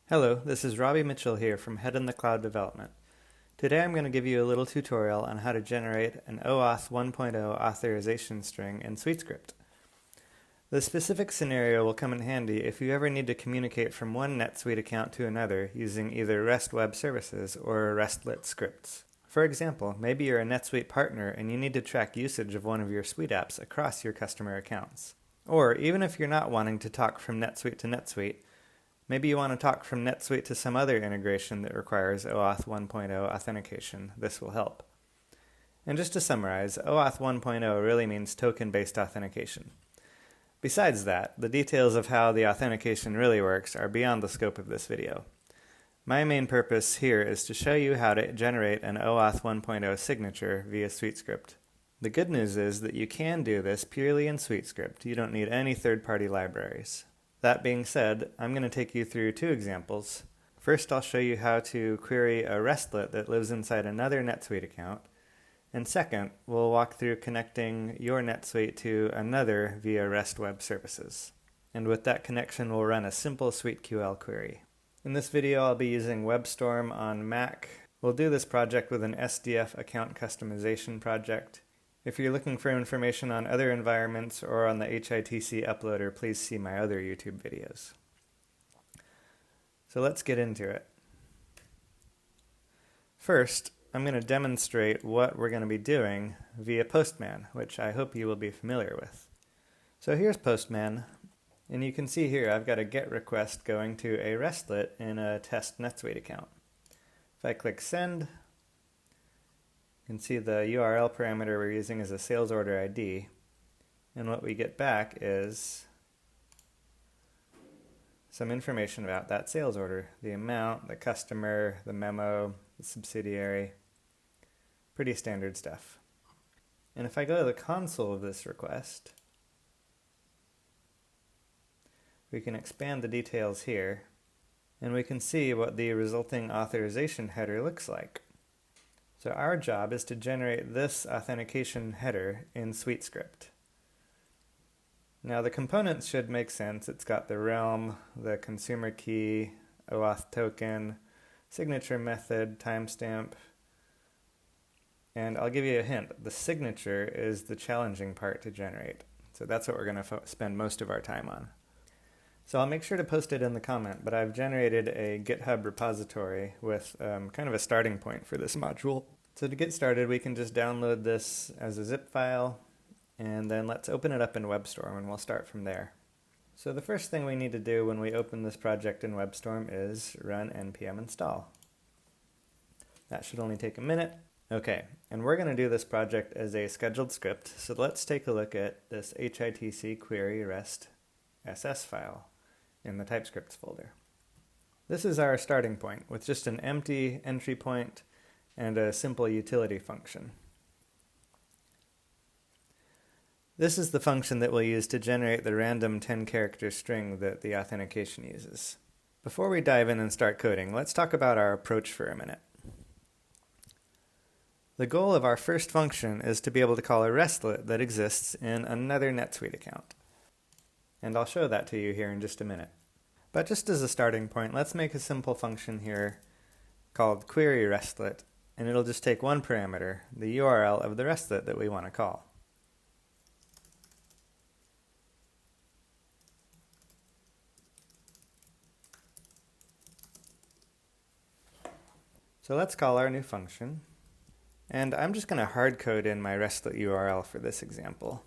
Hello, this is Robbie Mitchell here from Head in the Cloud Development. Today I'm going to give you a little tutorial on how to generate an OAuth 1.0 authorization string in SuiteScript. The specific scenario will come in handy if you ever need to communicate from one NetSuite account to another using either REST web services or RESTlet scripts. For example, maybe you're a NetSuite partner and you need to track usage of one of your Suite apps across your customer accounts. Or even if you're not wanting to talk from NetSuite to NetSuite, maybe you want to talk from NetSuite to some other integration that requires OAuth 1.0 authentication. This will help. And just to summarize, OAuth 1.0 really means token-based authentication. Besides that, the details of how the authentication really works are beyond the scope of this video. My main purpose here is to show you how to generate an OAuth 1.0 signature via SuiteScript. The good news is that you can do this purely in SuiteScript. You don't need any third-party libraries. That being said, I'm going to take you through two examples. First, I'll show you how to query a RESTlet that lives inside another NetSuite account. And second, we'll walk through connecting your NetSuite to another via REST web services. And with that connection, we'll run a simple SuiteQL query. In this video, I'll be using WebStorm on Mac. We'll do this project with an SDF account customization project. If you're looking for information on other environments or on the HITC uploader, please see my other YouTube videos. So let's get into it. First, I'm going to demonstrate what we're going to be doing via Postman, which I hope you will be familiar with. So here's Postman, and you can see here I've got a GET request going to a RESTlet in a test NetSuite account. If I click Send, you can see the URL parameter we're using is a sales order ID, and what we get back is some information about that sales order, the amount, the customer, the memo, the subsidiary, pretty standard stuff. And if I go to the console of this request, we can expand the details here, and we can see what the resulting authorization header looks like. So our job is to generate this authentication header in SuiteScript. Now the components should make sense. It's got the realm, the consumer key, OAuth token, signature method, timestamp, and I'll give you a hint. The signature is the challenging part to generate. So that's what we're going to spend most of our time on. So I'll make sure to post it in the comment, but I've generated a GitHub repository with kind of a starting point for this module. So to get started, we can just download this as a zip file, and then let's open it up in WebStorm, and we'll start from there. So the first thing we need to do when we open this project in WebStorm is run npm install. That should only take a minute. Okay, and we're going to do this project as a scheduled script, so let's take a look at this HITC query REST SS file in the TypeScripts folder. This is our starting point with just an empty entry point and a simple utility function. This is the function that we'll use to generate the random 10-character string that the authentication uses. Before we dive in and start coding, let's talk about our approach for a minute. The goal of our first function is to be able to call a RESTlet that exists in another NetSuite account. And I'll show that to you here in just a minute. But just as a starting point, let's make a simple function here called query RESTlet, and it'll just take one parameter, the URL of the RESTlet that we want to call. So let's call our new function, and I'm just going to hard code in my RESTlet URL for this example.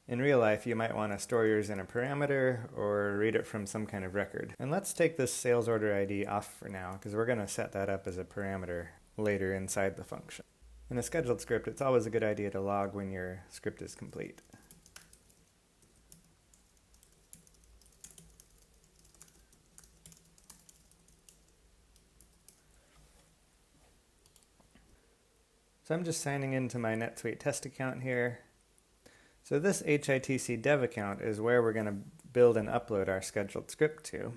In real life, you might want to store yours in a parameter or read it from some kind of record. And let's take this sales order ID off for now, because we're going to set that up as a parameter later inside the function. In a scheduled script, it's always a good idea to log when your script is complete. So I'm just signing into my NetSuite test account here. So this HITC dev account is where we're going to build and upload our scheduled script to.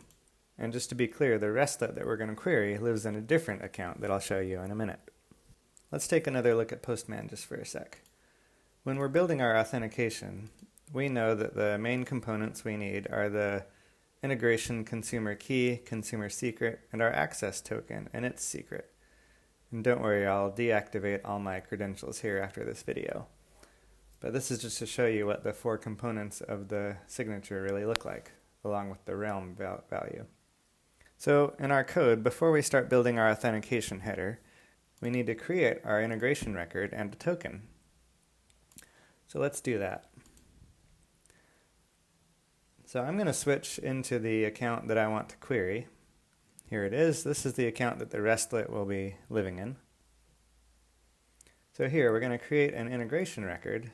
And just to be clear, the RESTlet that we're going to query lives in a different account that I'll show you in a minute. Let's take another look at Postman just for a sec. When we're building our authentication, we know that the main components we need are the integration consumer key, consumer secret, and our access token and its secret. And don't worry, I'll deactivate all my credentials here after this video. But this is just to show you what the 4 components of the signature really look like, along with the realm value. So in our code, before we start building our authentication header, we need to create our integration record and a token. So let's do that. So I'm going to switch into the account that I want to query. Here it is. This is the account that the RESTlet will be living in. So here we're going to create an integration record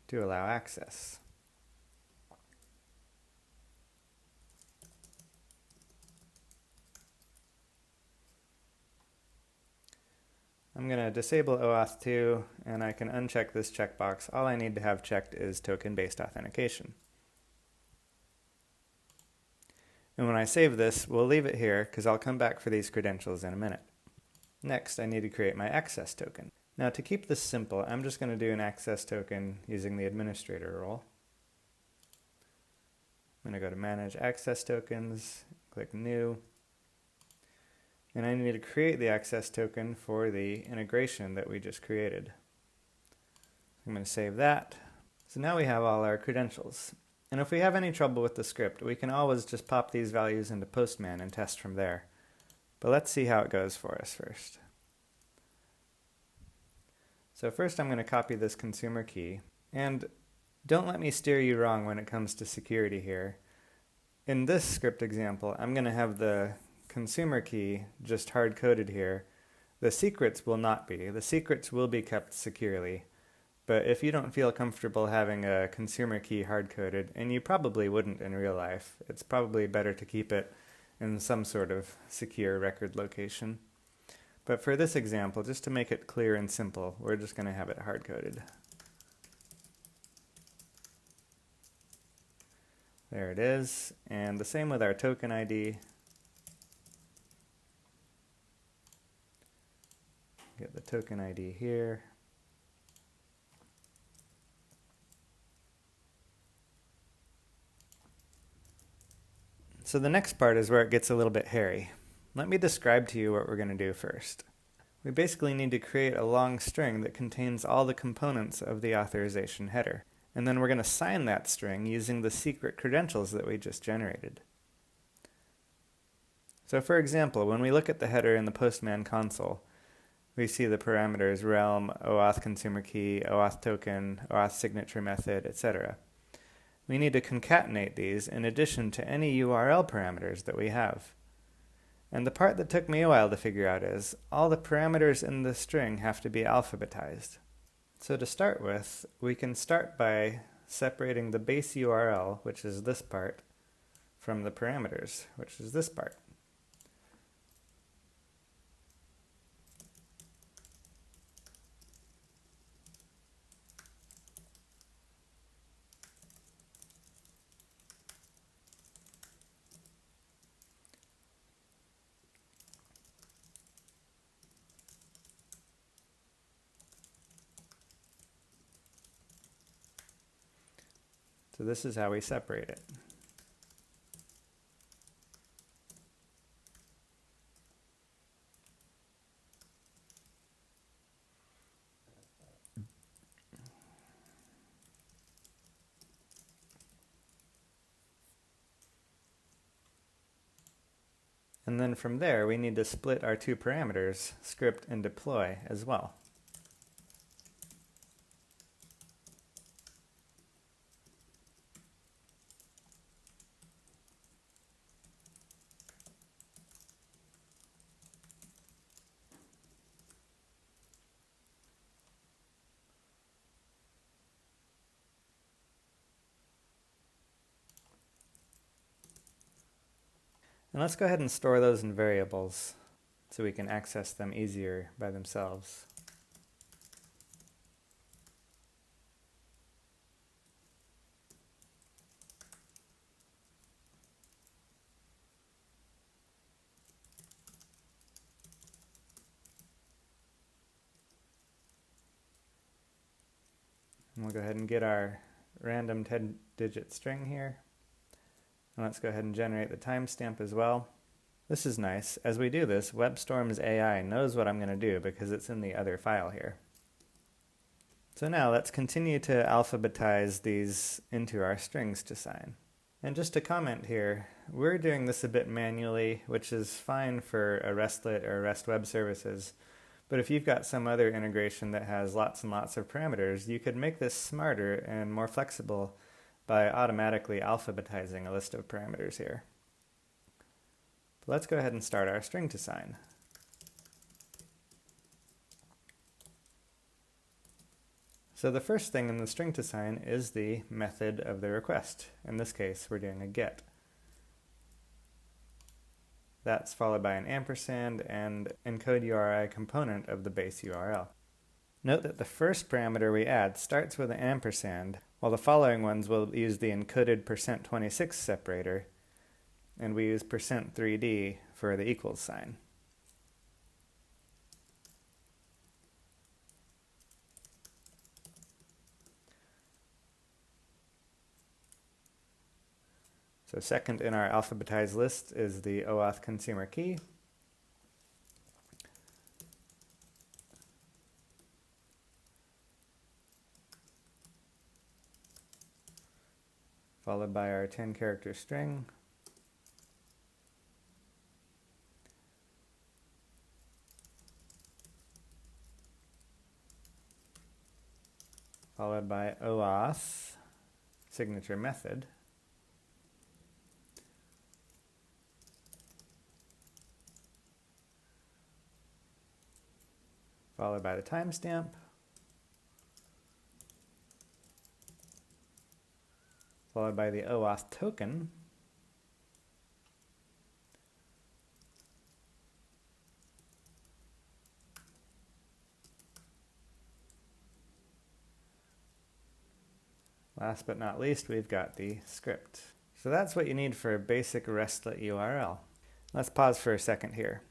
to allow access. I'm going to disable OAuth 2, and I can uncheck this checkbox. All I need to have checked is token-based authentication. And when I save this, we'll leave it here because I'll come back for these credentials in a minute. Next, I need to create my access token. Now to keep this simple, I'm just going to do an access token using the administrator role. I'm going to go to Manage Access Tokens, click New. And I need to create the access token for the integration that we just created. I'm going to save that. So now we have all our credentials. And if we have any trouble with the script, we can always just pop these values into Postman and test from there. But let's see how it goes for us first. So first I'm going to copy this consumer key. And don't let me steer you wrong when it comes to security here. In this script example, I'm going to have the consumer key just hard-coded here. The secrets will not be. The secrets will be kept securely. But if you don't feel comfortable having a consumer key hard-coded, and you probably wouldn't in real life, it's probably better to keep it in some sort of secure record location. But for this example, just to make it clear and simple, we're just going to have it hard-coded. There it is. And the same with our token ID. Get the token ID here. So the next part is where it gets a little bit hairy. Let me describe to you what we're going to do first. We basically need to create a long string that contains all the components of the authorization header. And then we're going to sign that string using the secret credentials that we just generated. So for example, when we look at the header in the Postman console, we see the parameters realm, OAuth consumer key, OAuth token, OAuth signature method, etc. We need to concatenate these in addition to any URL parameters that we have. And the part that took me a while to figure out is all the parameters in the string have to be alphabetized. So to start with, we can start by separating the base URL, which is this part, from the parameters, which is this part. So this is how we separate it. And then from there, we need to split our 2 parameters, script and deploy, as well. And let's go ahead and store those in variables so we can access them easier by themselves. And we'll go ahead and get our random 10-digit string here. And let's go ahead and generate the timestamp as well. This is nice. As we do this, WebStorm's AI knows what I'm going to do because it's in the other file here. So now let's continue to alphabetize these into our strings to sign. And just a comment here, we're doing this a bit manually, which is fine for a RESTlet or REST web services. But if you've got some other integration that has lots and lots of parameters, you could make this smarter and more flexible by automatically alphabetizing a list of parameters here. But let's go ahead and start our string to sign. So the first thing in the string to sign is the method of the request. In this case, we're doing a get. That's followed by an ampersand and encode URI component of the base URL. Note that the first parameter we add starts with an ampersand, while the following ones will use the encoded %26 separator, and we use %3d for the equals sign. So second in our alphabetized list is the OAuth consumer key. Followed by our 10-character string. Followed by OAuth signature method. Followed by the timestamp, followed by the OAuth token, last but not least, we've got the script. So that's what you need for a basic RESTlet URL. Let's pause for a second here.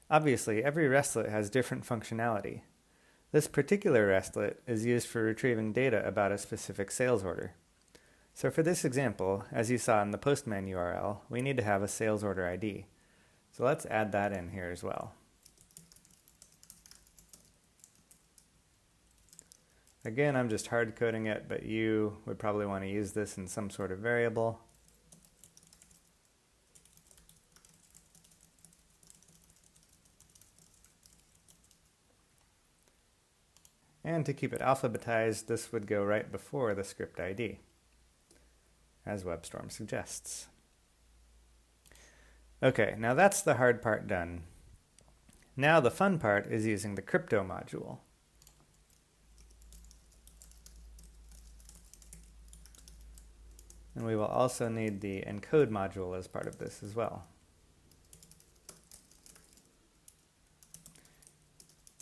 Obviously, every RESTlet has different functionality. This particular RESTlet is used for retrieving data about a specific sales order. So for this example, as you saw in the Postman URL, we need to have a sales order ID. So let's add that in here as well. Again, I'm just hard coding it, but you would probably want to use this in some sort of variable. And to keep it alphabetized, this would go right before the script ID, as WebStorm suggests. Okay, now that's the hard part done. Now the fun part is using the crypto module. And we will also need the encode module as part of this as well.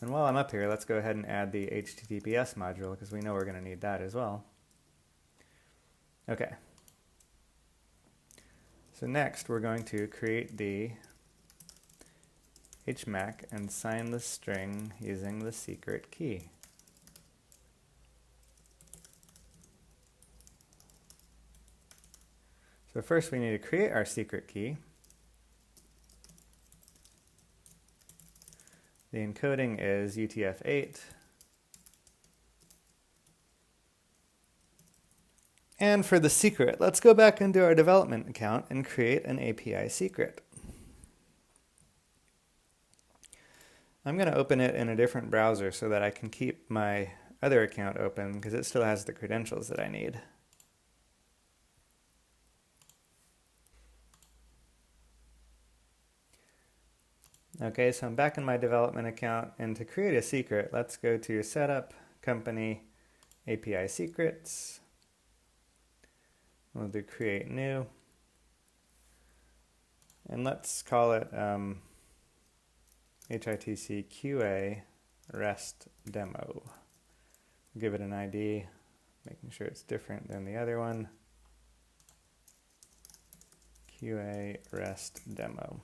And while I'm up here, let's go ahead and add the HTTPS module because we know we're going to need that as well. Okay. So next we're going to create the HMAC and sign the string using the secret key. So first we need to create our secret key. The encoding is UTF-8. And for the secret, let's go back into our development account and create an API secret. I'm going to open it in a different browser so that I can keep my other account open because it still has the credentials that I need. Okay, so I'm back in my development account, and to create a secret, let's go to Setup, Company, API Secrets. We'll do Create New. And let's call it HITC QA REST Demo. Give it an ID, making sure it's different than the other one. QA REST Demo.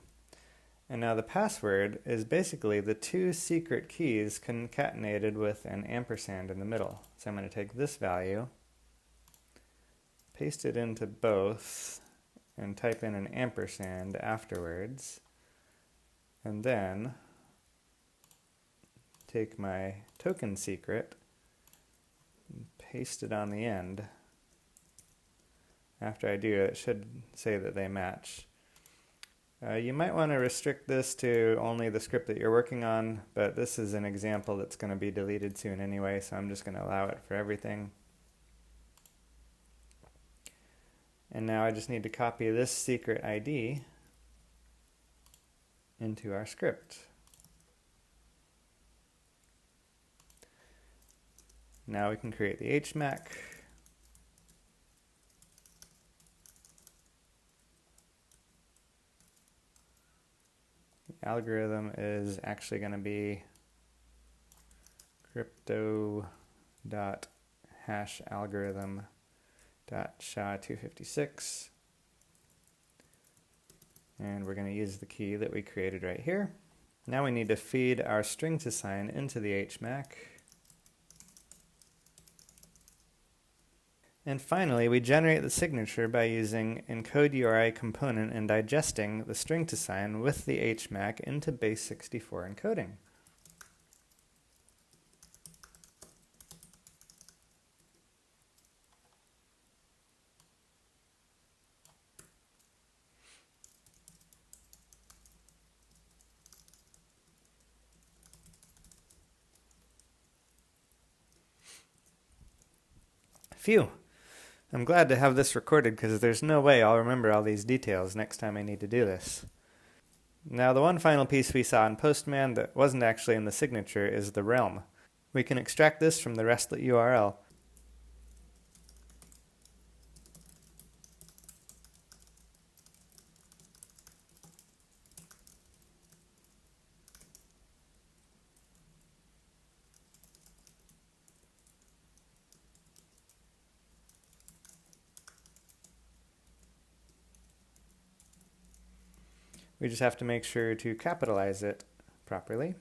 And now the password is basically the two secret keys concatenated with an ampersand in the middle. So I'm going to take this value paste it into both and type in an ampersand afterwards, and then take my token secret and paste it on the end. After I do, it should say that they match. You might want to restrict this to only the script that you're working on, but this is an example that's going to be deleted soon anyway, so I'm just going to allow it for everything. And now I just need to copy this secret ID into our script. Now we can create the HMAC. The algorithm is actually going to be crypto.hashalgorithm.SHA-256. And we're going to use the key that we created right here. Now we need to feed our string to sign into the HMAC. And finally, we generate the signature by using encode URI component and digesting the string to sign with the HMAC into base 64 encoding. Phew! I'm glad to have this recorded because there's no way I'll remember all these details next time I need to do this. Now the one final piece we saw in Postman that wasn't actually in the signature is the realm. We can extract this from the RESTlet URL. We just have to make sure to capitalize it properly.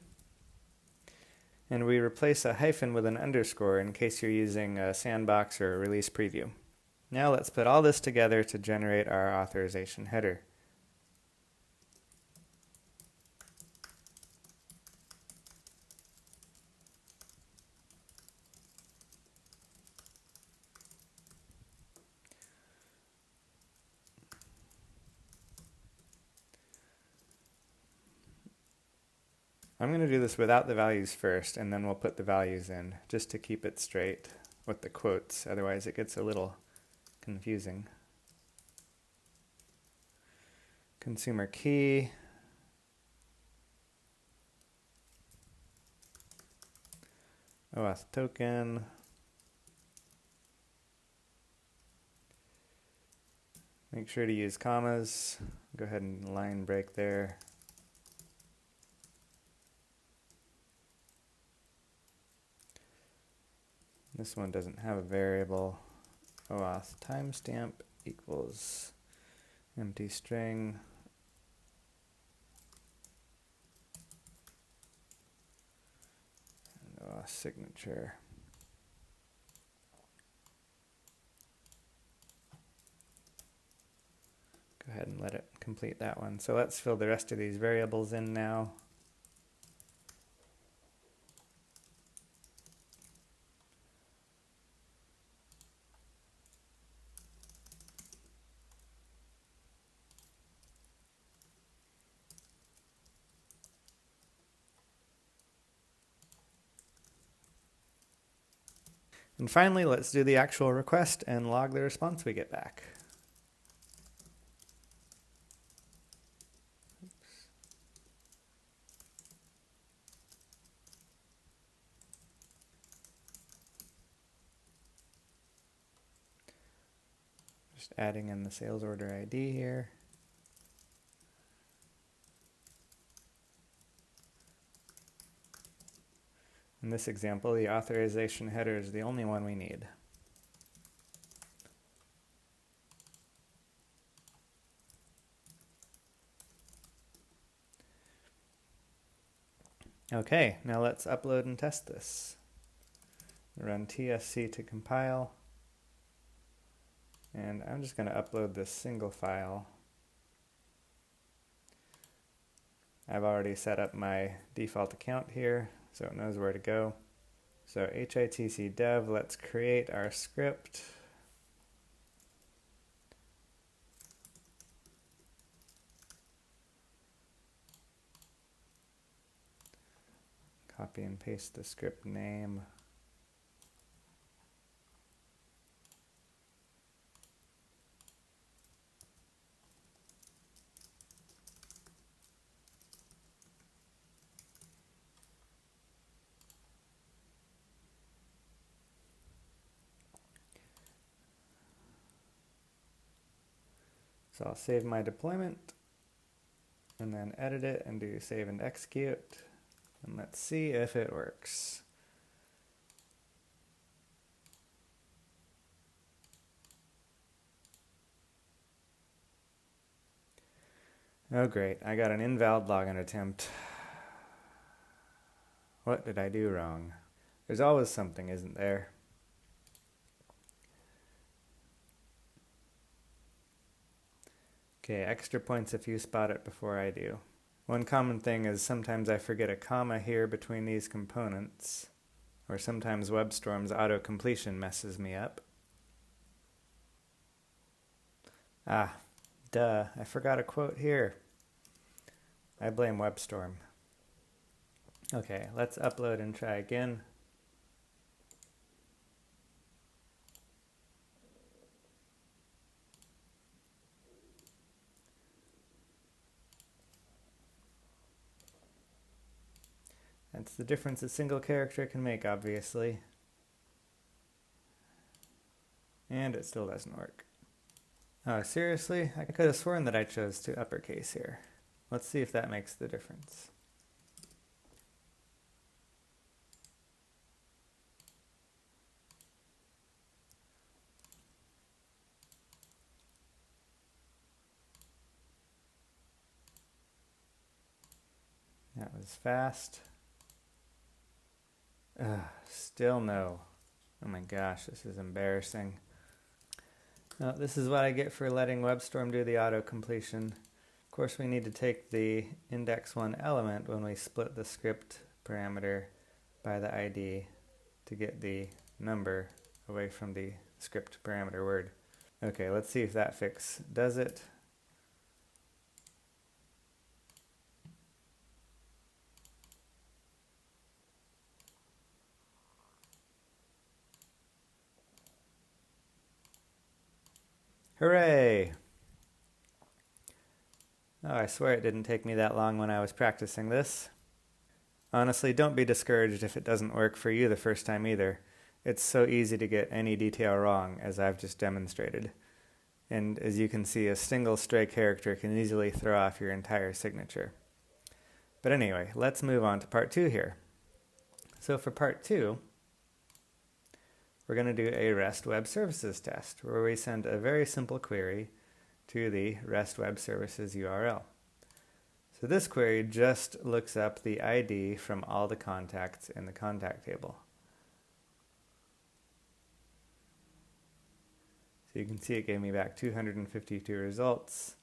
And we replace a hyphen with an underscore in case you're using a sandbox or a release preview. Now let's put all this together to generate our authorization header. I'm going to do this without the values first, and then we'll put the values in, just to keep it straight with the quotes. Otherwise it gets a little confusing. Consumer key. OAuth token. Make sure to use commas. Go ahead and line break there. This one doesn't have a variable. OAuth timestamp equals empty string. And OAuth signature. Go ahead and let it complete that one. So let's fill the rest of these variables in now. And finally, let's do the actual request and log the response we get back. Just adding in the sales order ID here. In this example, the authorization header is the only one we need. Okay, now let's upload and test this. Run TSC to compile. And I'm just going to upload this single file. I've already set up my default account here, so it knows where to go. So hitc dev, let's create our script. Copy and paste the script name. So I'll save my deployment and then edit it and do save and execute. And let's see if it works. Oh great, I got an invalid login attempt. What did I do wrong? There's always something, isn't there? Okay, extra points if you spot it before I do. One common thing is sometimes I forget a comma here between these components, or sometimes WebStorm's auto-completion messes me up. Ah, duh, I forgot a quote here. I blame WebStorm. Okay, let's upload and try again. That's the difference a single character can make, obviously. And it still doesn't work. Oh, seriously? I could have sworn that I chose to uppercase here. Let's see if that makes the difference. That was fast. Still no. Oh my gosh, this is embarrassing. This is what I get for letting WebStorm do the auto-completion. Of course, we need to take the index1 element when we split the script parameter by the ID to get the number away from the script parameter word. Okay, let's see if that fix does it. Hooray! Oh, I swear it didn't take me that long when I was practicing this. Honestly, don't be discouraged if it doesn't work for you the first time either. It's so easy to get any detail wrong, as I've just demonstrated. And as you can see, a single stray character can easily throw off your entire signature. But anyway, let's move on to part 2 here. So for part 2, we're going to do a REST Web Services test, where we send a very simple query to the REST Web Services URL. So this query just looks up the ID from all the contacts in the contact table. So you can see it gave me back 252 results.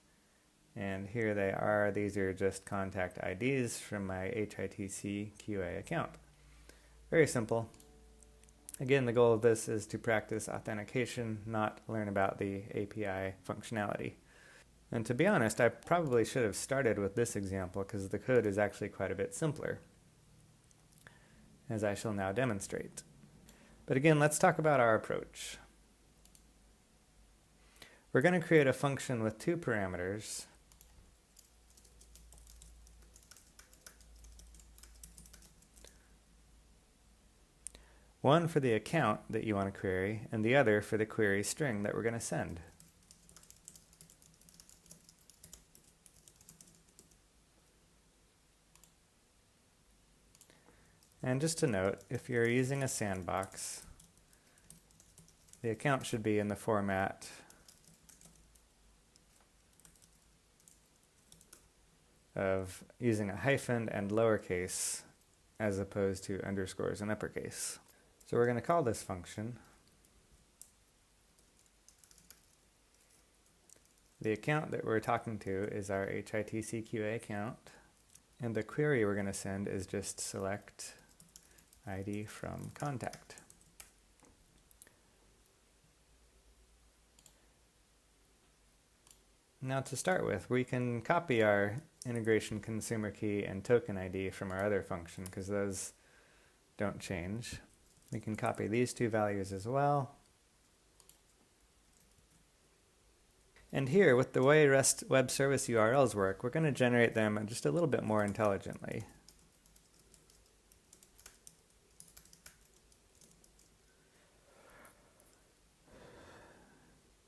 And here they are. These are just contact IDs from my HITC QA account. Very simple. Again, the goal of this is to practice authentication, not learn about the API functionality. And to be honest, I probably should have started with this example because the code is actually quite a bit simpler, as I shall now demonstrate. But again, let's talk about our approach. We're going to create a function with 2 parameters. One for the account that you want to query, and the other for the query string that we're going to send. And just to note, if you're using a sandbox, the account should be in the format of using a hyphen and lowercase as opposed to underscores and uppercase. So we're going to call this function The account that we're talking to is our HITCQA account, and the query we're going to send is just select ID from contact. Now to start with, we can copy our integration consumer key and token ID from our other function because those don't change. We can copy these two values as well. And here, with the way REST web service URLs work, we're going to generate them just a little bit more intelligently.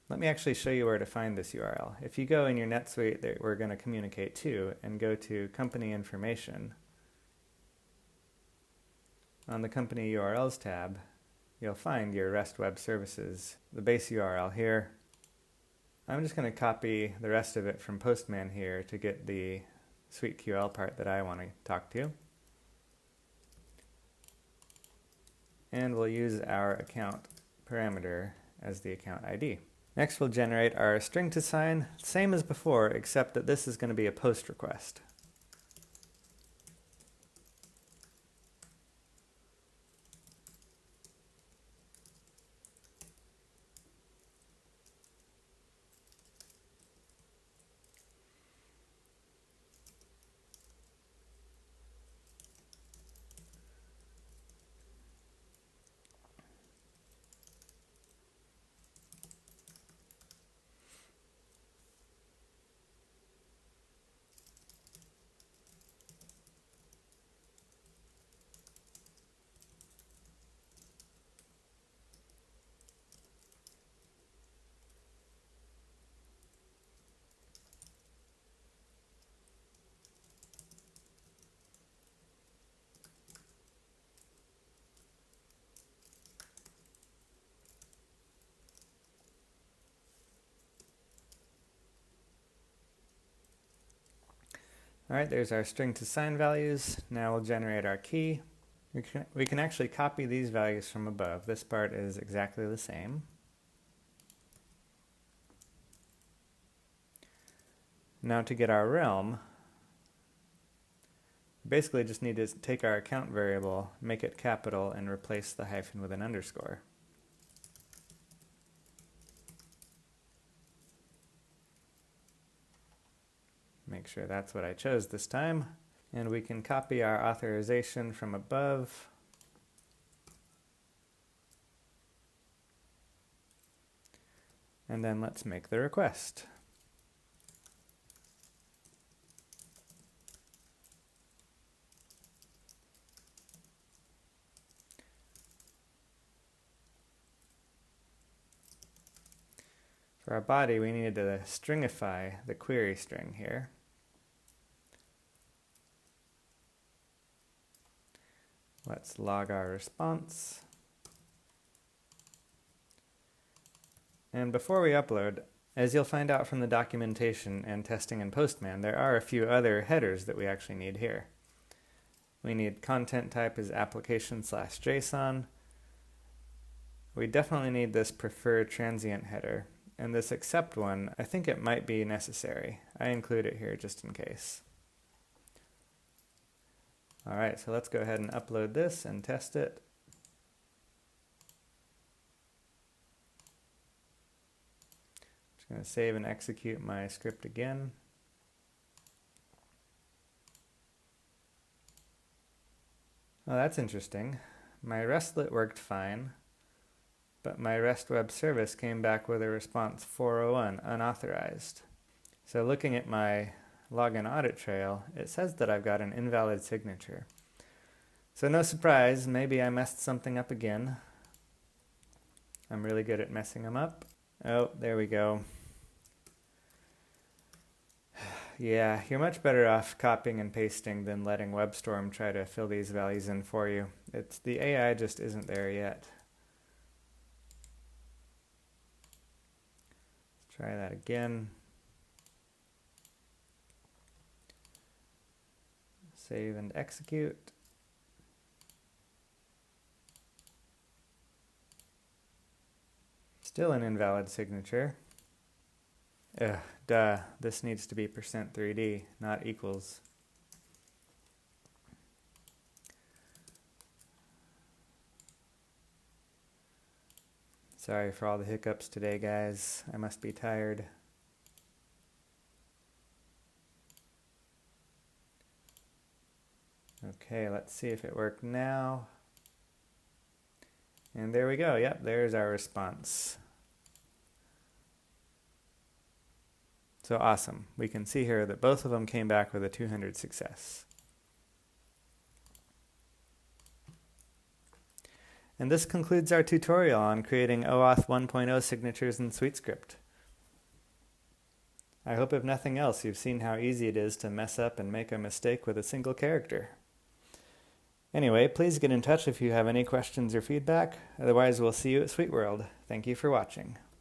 Let me actually show you where to find this URL. If you go in your NetSuite that we're going to communicate to and go to Company Information, on the Company URLs tab, you'll find your REST Web Services, the base URL here. I'm just going to copy the rest of it from Postman here to get the SuiteQL part that I want to talk to. And we'll use our account parameter as the account ID. Next we'll generate our string to sign, same as before, except that this is going to be a post request. All right, there's our string to sign values. Now we'll generate our key. We can actually copy these values from above. This part is exactly the same. Now to get our realm, basically just need to take our account variable, make it capital, and replace the hyphen with an underscore. Make sure that's what I chose this time. And we can copy our authorization from above. And then let's make the request. For our body, we needed to stringify the query string here. Let's log our response. And before we upload, as you'll find out from the documentation and testing in Postman, there are a few other headers that we actually need here. We need content type as application/JSON. We definitely need this prefer transient header. And this accept one, I think it might be necessary. I include it here just in case. All right, so let's go ahead and upload this and test it. Just going to save and execute my script again. Oh, that's interesting. My RESTlet worked fine, but my REST web service came back with a response 401, unauthorized. So looking at my login audit trail, it says that I've got an invalid signature. So no surprise, maybe I messed something up again. I'm really good at messing them up. Oh, there we go. Yeah, you're much better off copying and pasting than letting WebStorm try to fill these values in for you. The AI just isn't there yet. Let's try that again. Save and execute. Still an invalid signature. duh, this needs to be %3D, not equals. Sorry for all the hiccups today, guys. I must be tired. Okay, let's see if it worked now. And there we go. Yep, there's our response. So awesome. We can see here that both of them came back with a 200 success. And this concludes our tutorial on creating OAuth 1.0 signatures in SuiteScript. I hope if nothing else you've seen how easy it is to mess up and make a mistake with a single character. Anyway, please get in touch if you have any questions or feedback. Otherwise, we'll see you at SuiteWorld. Thank you for watching.